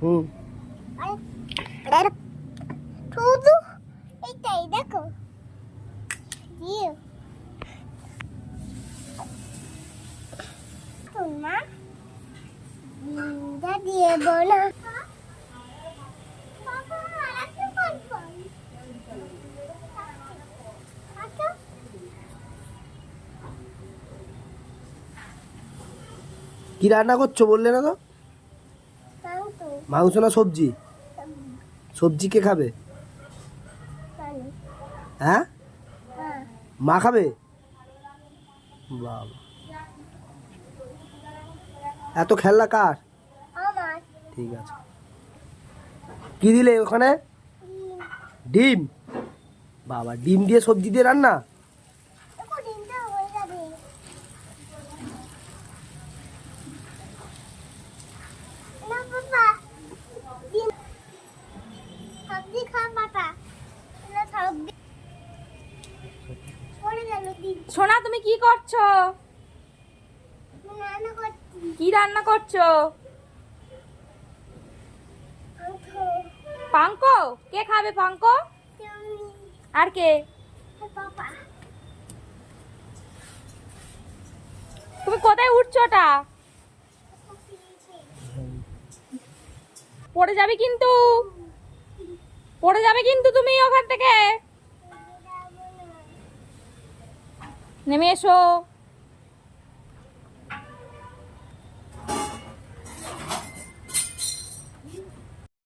হুম শুধু এইটাই দেখো দিয়ে না দিয়ে বলো কি রান্না করছো বললে না তো? মাংস না সবজি? সবজি কে খাবে? হ্যাঁ, মা খাবে। বাবা, এত খেলনা কার? ঠিক আছে। কি দিলে ওখানে? ডিম। বাবা, ডিম দিয়ে সবজি দিয়ে রান্না? সোনা, তুমি কি করছো? কি রান্না করছো? পাঙ্কো? কে খাবে পাঙ্কো? আর কে? তুমি কোথায় উঠছো? ওটা পড়ে যাবে কিন্তু, পড়ে যাবে কিন্তু তুমি ওখান থেকে। নেমে এসো।